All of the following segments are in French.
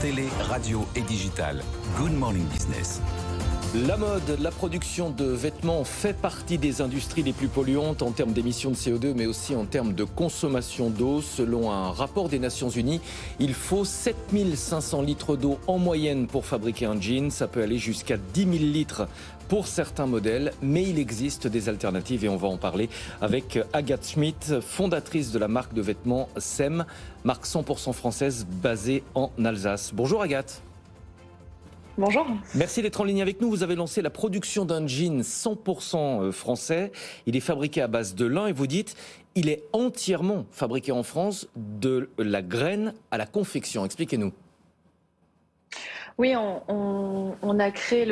télé, radio et digital. Good Morning Business. La mode, la production de vêtements fait partie des industries les plus polluantes en termes d'émissions de CO2, mais aussi en termes de consommation d'eau. Selon un rapport des Nations Unies, il faut 7500 litres d'eau en moyenne pour fabriquer un jean. Ça peut aller jusqu'à 10 000 litres pour certains modèles, mais il existe des alternatives et on va en parler avec Agathe Schmidt, fondatrice de la marque de vêtements SEM, marque 100% française basée en Alsace. Bonjour Agathe. Bonjour. Merci d'être en ligne avec nous. Vous avez lancé la production d'un jean 100% français. Il est fabriqué à base de lin et vous dites il est entièrement fabriqué en France, de la graine à la confection. Expliquez-nous. Oui, on a créé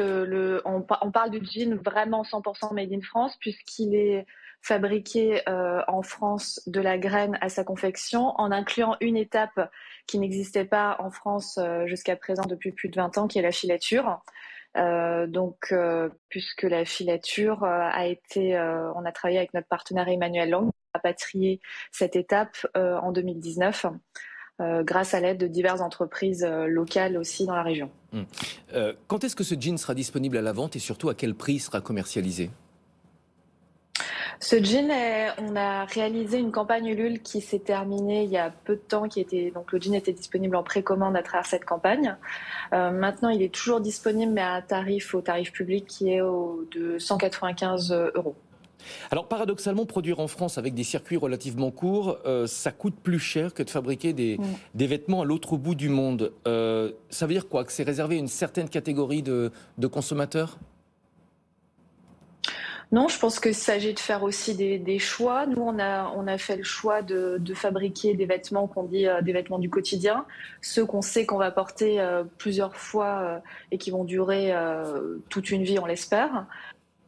on parle du jean vraiment 100% made in France puisqu'il est fabriqué en France de la graine à sa confection en incluant une étape qui n'existait pas en France jusqu'à présent depuis plus de 20 ans, qui est la filature. Puisque la filature a été, on a travaillé avec notre partenaire Emmanuel Lang, rapatrié cette étape en 2019. Grâce à l'aide de diverses entreprises locales aussi dans la région. Quand est-ce que ce jean sera disponible à la vente et surtout à quel prix il sera commercialisé ? Ce jean, on a réalisé une campagne Ulule qui s'est terminée il y a peu de temps, donc le jean était disponible en précommande à travers cette campagne. Maintenant, il est toujours disponible, mais au tarif public qui est de 195 €. Alors paradoxalement, produire en France avec des circuits relativement courts, ça coûte plus cher que de fabriquer des vêtements à l'autre bout du monde. Ça veut dire quoi ? Que c'est réservé à une certaine catégorie de consommateurs ? Non, je pense qu'il s'agit de faire aussi des choix. Nous, on a fait le choix de fabriquer des vêtements qu'on dit des vêtements du quotidien, ceux qu'on sait qu'on va porter plusieurs fois et qui vont durer toute une vie, on l'espère.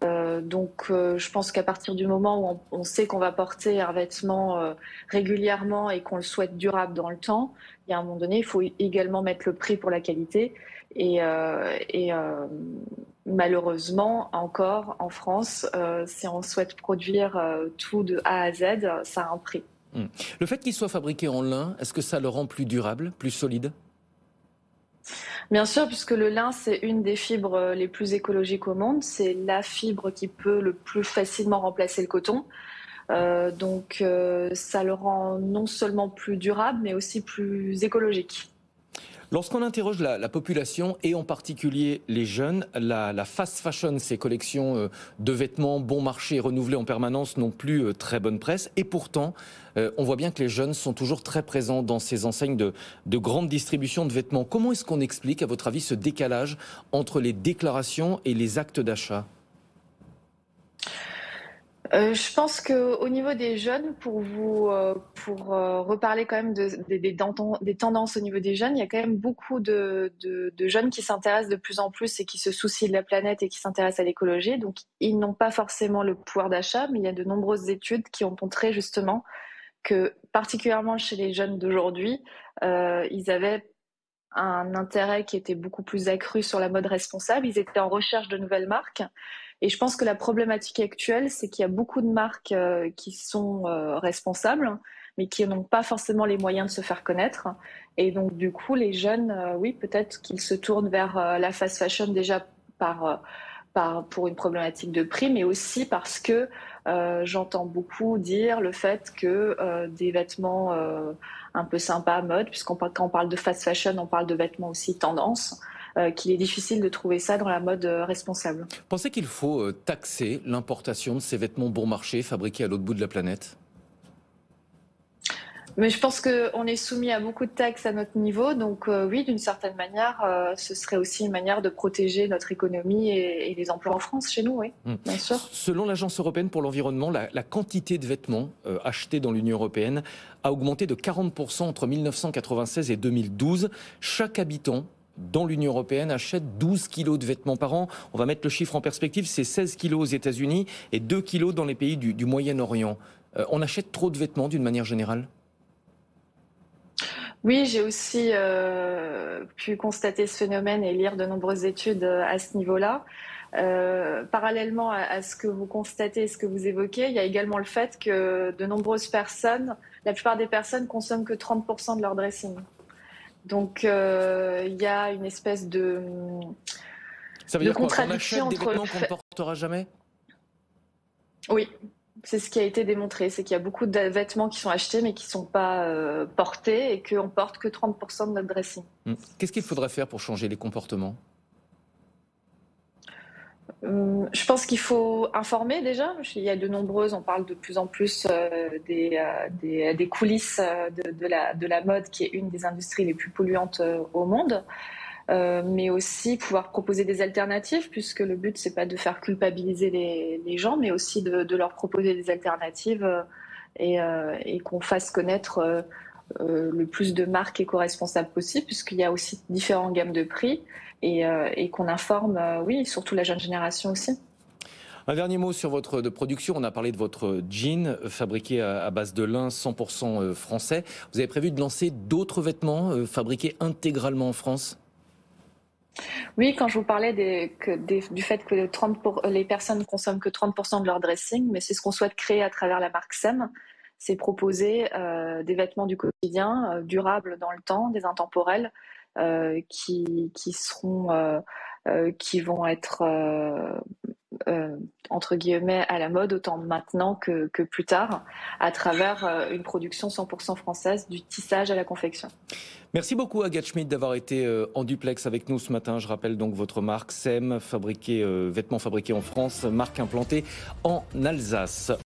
Je pense qu'à partir du moment où on sait qu'on va porter un vêtement régulièrement et qu'on le souhaite durable dans le temps, il y a un moment donné, il faut également mettre le prix pour la qualité. Malheureusement, encore en France, si on souhaite produire tout de A à Z, ça a un prix. Le fait qu'il soit fabriqué en lin, est-ce que ça le rend plus durable, plus solide ? Bien sûr, puisque le lin, c'est une des fibres les plus écologiques au monde. C'est la fibre qui peut le plus facilement remplacer le coton. Ça le rend non seulement plus durable, mais aussi plus écologique. Lorsqu'on interroge la population, et en particulier les jeunes, la fast fashion, ces collections de vêtements bon marché renouvelées en permanence, n'ont plus très bonne presse. Et pourtant, on voit bien que les jeunes sont toujours très présents dans ces enseignes de grande distribution de vêtements. Comment est-ce qu'on explique, à votre avis, ce décalage entre les déclarations et les actes d'achat ? Je pense qu'au niveau des jeunes, pour reparler quand même des tendances au niveau des jeunes, il y a quand même beaucoup de jeunes qui s'intéressent de plus en plus et qui se soucient de la planète et qui s'intéressent à l'écologie. Donc, ils n'ont pas forcément le pouvoir d'achat, mais il y a de nombreuses études qui ont montré justement que, particulièrement chez les jeunes d'aujourd'hui, ils avaient un intérêt qui était beaucoup plus accru sur la mode responsable. Ils étaient en recherche de nouvelles marques. Et je pense que la problématique actuelle, c'est qu'il y a beaucoup de marques qui sont responsables, mais qui n'ont pas forcément les moyens de se faire connaître. Et donc, du coup, les jeunes, oui, peut-être qu'ils se tournent vers la fast fashion déjà pour une problématique de prix, mais aussi parce que j'entends beaucoup dire le fait que des vêtements un peu sympas à mode, quand on parle de fast fashion, on parle de vêtements aussi tendance, qu'il est difficile de trouver ça dans la mode responsable. Pensez qu'il faut taxer l'importation de ces vêtements bon marché fabriqués à l'autre bout de la planète ? Mais je pense qu'on est soumis à beaucoup de taxes à notre niveau, donc oui, d'une certaine manière, ce serait aussi une manière de protéger notre économie et les emplois en France, chez nous, oui, bien sûr. Selon l'Agence européenne pour l'environnement, la quantité de vêtements achetés dans l'Union européenne a augmenté de 40% entre 1996 et 2012. Chaque habitant dans l'Union européenne achète 12 kilos de vêtements par an. On va mettre le chiffre en perspective, c'est 16 kilos aux États-Unis et 2 kilos dans les pays du Moyen-Orient. On achète trop de vêtements d'une manière générale ? Oui, j'ai aussi pu constater ce phénomène et lire de nombreuses études à ce niveau-là. Parallèlement à ce que vous constatez, ce que vous évoquez, il y a également le fait que de nombreuses personnes, la plupart des personnes consomment que 30% de leur dressing. Donc, il y a une espèce Ça veut de dire quoi, qu'on contradiction achète des entre le vêtements qu'on ne fait... portera jamais? Oui, c'est ce qui a été démontré, c'est qu'il y a beaucoup de vêtements qui sont achetés mais qui ne sont pas portés et qu'on porte que 30% de notre dressing. Qu'est-ce qu'il faudrait faire pour changer les comportements? Je pense qu'il faut informer déjà. Il y a on parle de plus en plus des coulisses de la mode, qui est une des industries les plus polluantes au monde. Mais aussi pouvoir proposer des alternatives, puisque le but, c'est pas de faire culpabiliser les gens, mais aussi de leur proposer des alternatives et qu'on fasse connaître le plus de marques éco-responsables possible, puisqu'il y a aussi différentes gammes de prix et qu'on informe, oui, surtout la jeune génération aussi. Un dernier mot sur votre production. On a parlé de votre jean fabriqué à base de lin 100% français. Vous avez prévu de lancer d'autres vêtements fabriqués intégralement en France? Oui, quand je vous parlais du fait que les personnes ne consomment que 30% de leur dressing, mais c'est ce qu'on souhaite créer à travers la marque SEM, c'est proposer des vêtements du quotidien, durables dans le temps, des intemporels, qui vont être entre guillemets à la mode autant maintenant que plus tard, à travers une production 100% française, du tissage à la confection. Merci beaucoup Agathe Schmidt d'avoir été en duplex avec nous ce matin. Je rappelle donc votre marque SEM, vêtements fabriqués en France, marque implantée en Alsace.